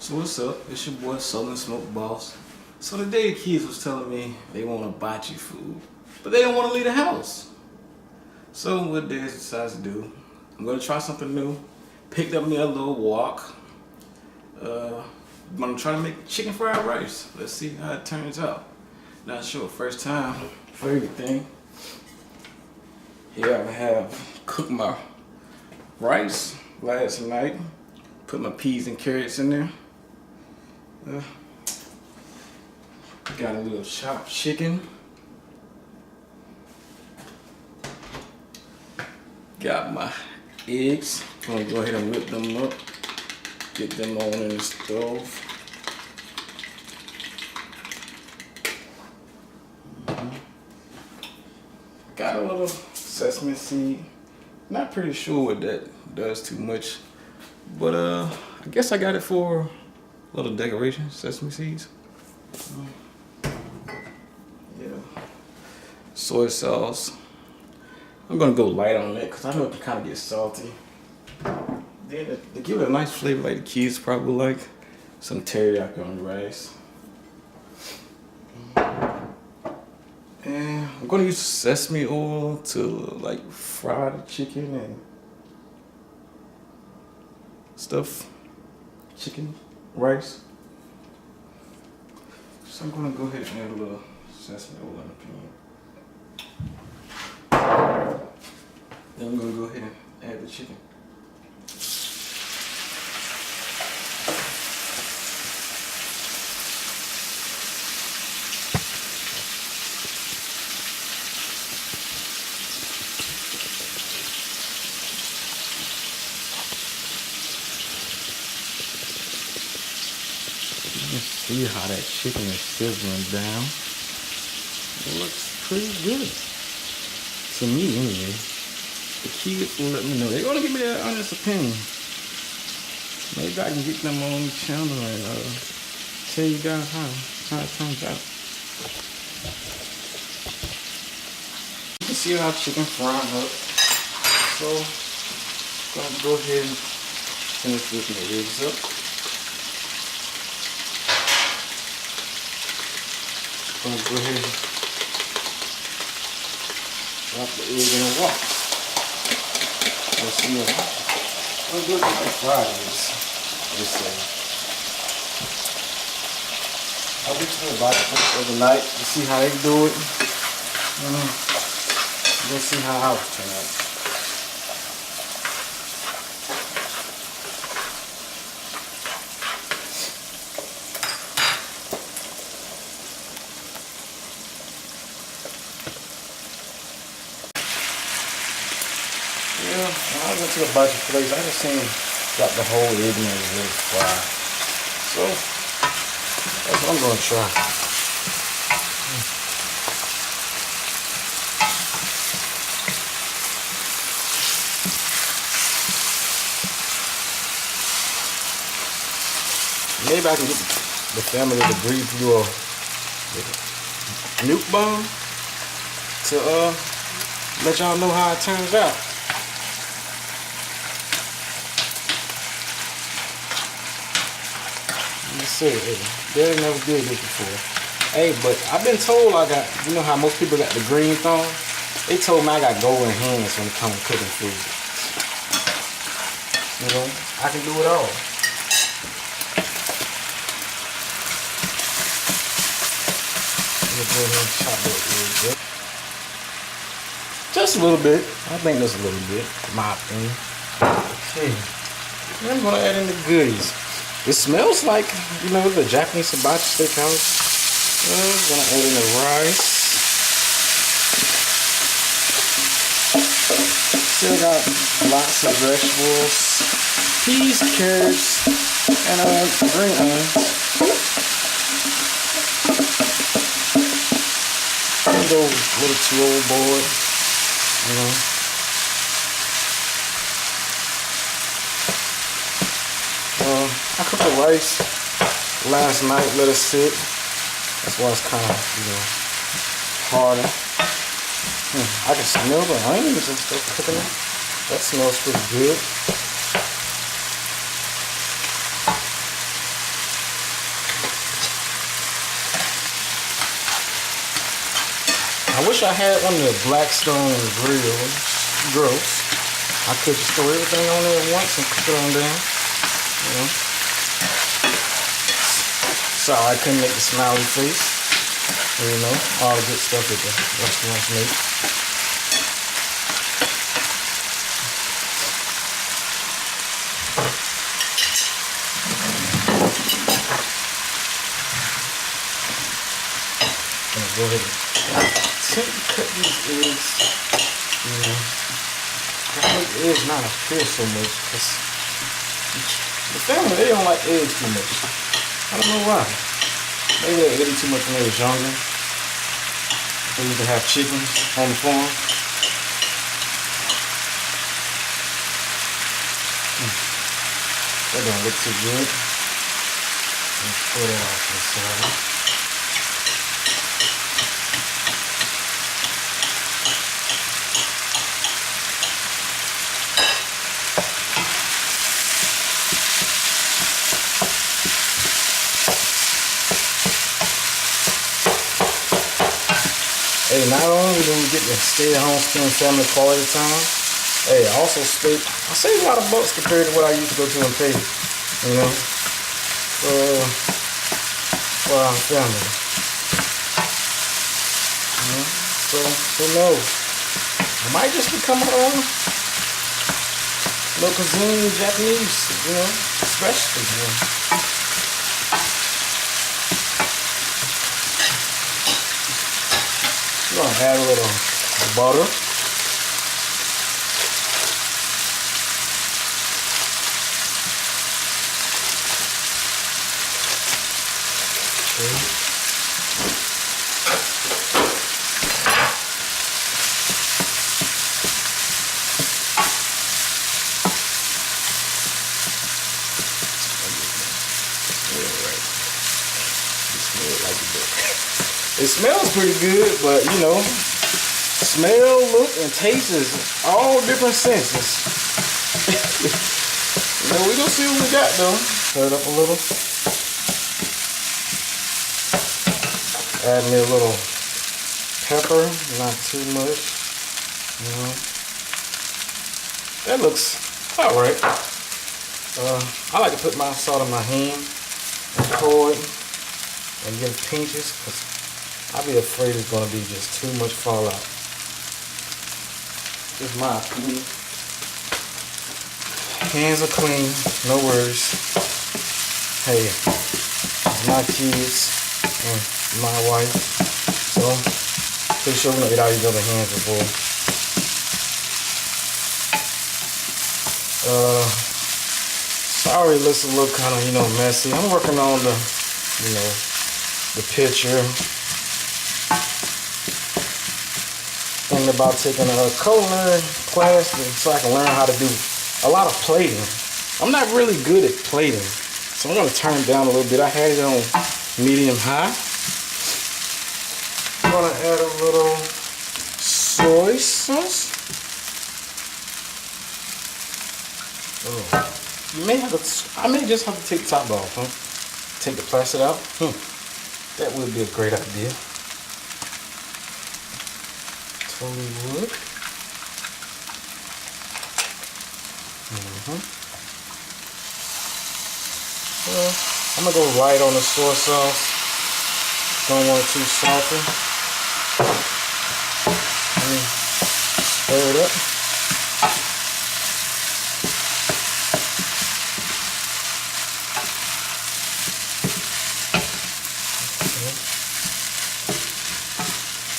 So what's up? It's your boy Southern Smoke Boss. So today the kids was telling me they want hibachi food, but they don't want to leave the house. So what they decided to do, I'm gonna try something new. Picked up me a little walk. I'm gonna try to make chicken fried rice. Let's see how it turns out. Not sure, first time for everything. Here I have cooked my rice last night. Put my peas and carrots in there. Got a little chopped chicken. Got my eggs. Gonna go ahead and whip them up. Get them on in the stove. Got a little sesame seed. Not pretty sure what that does too much, but I guess I got it for a little decoration. Sesame seeds. Yeah. Soy sauce. I'm gonna go light on it because I know it can kind of get salty. Then to give it a nice flavor, like the kids probably like, some teriyaki on the rice. And I'm gonna use sesame oil to like fry the chicken and stuff. Chicken, rice. So I'm gonna go ahead and add a little sesame oil in the pan. Then I'm gonna go ahead and add the chicken. Let's see how that chicken is sizzling down. It looks pretty good. To me, anyway. The kids will let me know. They're gonna give me their honest opinion. Maybe I can get them on the channel and tell you guys how it turns out. You can see our chicken frying up. So, I'm gonna go ahead and finish whipping the eggs up. I'm gonna go ahead and drop the egg in the water. Let's see what I'm gonna do it fried eggs. I'll be to the bottom overnight to see how they do it. Let's see how ours turn out. Yeah, when I went to a hibachi place, I just seen got the whole egg in there really fried. So that's what I'm gonna try. Maybe I can get the family to breathe through a nuke bomb to let y'all know how it turns out. Hey, they never did this before. Hey, but I've been told I got, you know how most people got the green thumb? They told me I got golden hands when it comes to cooking food. You know, I can do it all. Let me go ahead and chop that a little bit. Just a little bit. I think just a little bit, my opinion. Okay. Then I'm gonna add in the goodies. It smells like, you know, the Japanese hibachi steakhouse. I'm gonna add in the rice. Still got lots of vegetables, peas, carrots, and green onions. And go a little too overboard, you know. I cooked the rice last night, let it sit. That's why it's kind of, you know, harder. I can smell the onions and stuff cooking it. That smells pretty good. I wish I had one of the Blackstone grills. I could just throw everything on there at once and cook it on down. You know. Sorry, I couldn't make the smiley face. You know, all the good stuff that the restaurants make. Go ahead and attempt to cut these eggs. You know, I make eggs not appear so much because the family, they don't like eggs too much. I don't know why. Maybe they ate it too much when they was younger. They used to have chickens on the farm. That don't look too good. Let's pull that off to the side. Hey, not only do we get to stay at home, spend family quality time, hey, I also save a lot of bucks compared to what I used to go to and pay, you know, for our family. You know? So, who knows? I might just become my own local cuisine Japanese, you know, especially, you know. I'm gonna add a little butter. Okay. It smells pretty good, but you know, smell, look, and taste is all different senses. You know, we gonna see what we got though. Stir it up a little. Add me a little pepper, not too much. You know, that looks all right. I like to put my salt in my hand and pour it and give pinches, because I'll be afraid it's going to be just too much fallout. Just my opinion. Hands are clean, no worries. Hey, it's my kids and my wife, so pretty sure we're going to eat all these other hands before. Sorry, it looks a little kind of, you know, messy. I'm working on the, you know, the picture. Thinking about taking a culinary class so I can learn how to do a lot of plating. I'm not really good at plating, so I'm going to turn it down a little bit. I had it on medium high. I'm going to add a little soy sauce. Oh, I may just have to take the top off, huh? Take the plastic out. That would be a great idea. Totally would. Well, I'm gonna go right on the soy sauce. Don't want it too salty. Stir it up.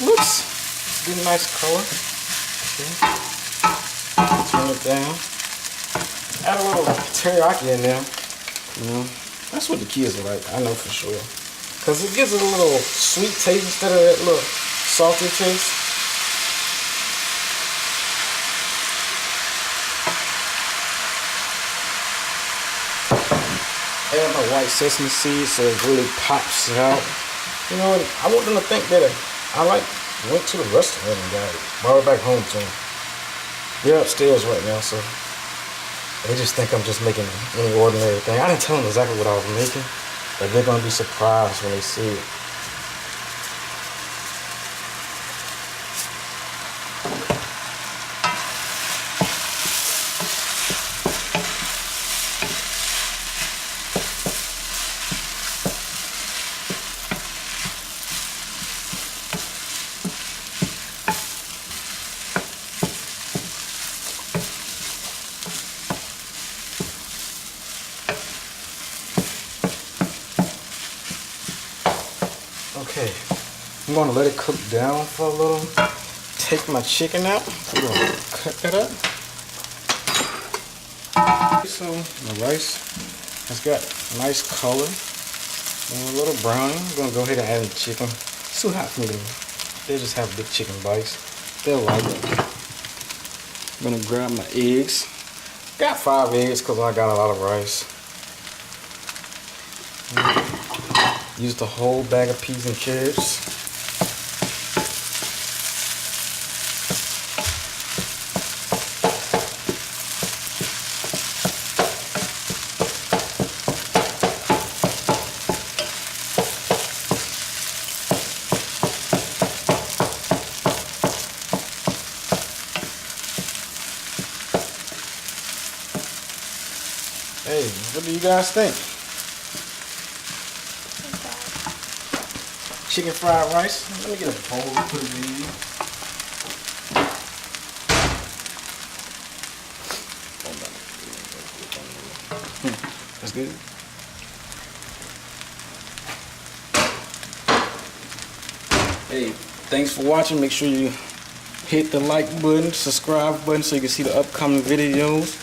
Looks good, nice color. Okay. Turn it down. Add a little teriyaki in there. You know, that's what the kids are like. I know for sure, cause it gives it a little sweet taste instead of that little salty taste. Add my white sesame seeds so it really pops out. You know, I want them to think that I went to the restaurant and got it, brought it back home to them. They're upstairs right now, so they just think I'm just making any ordinary thing. I didn't tell them exactly what I was making, but they're gonna be surprised when they see it. Okay, I'm gonna let it cook down for a little. Take my chicken out. We're gonna cut that up. So the rice has got a nice color and a little browning. I'm gonna go ahead and add in the chicken. It's too hot for me to. They just have big chicken bites. They'll like it. I'm gonna grab my eggs. Got 5 eggs because I got a lot of rice. Use the whole bag of peas and carrots. Hey, what do you guys think? Chicken fried rice. Let me get a bowl to put it in. That's good. Hey, thanks for watching. Make sure you hit the like button, subscribe button so you can see the upcoming videos.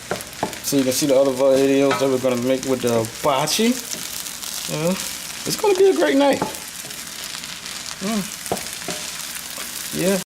So you can see the other videos that we're going to make with the hibachi. It's going to be a great night.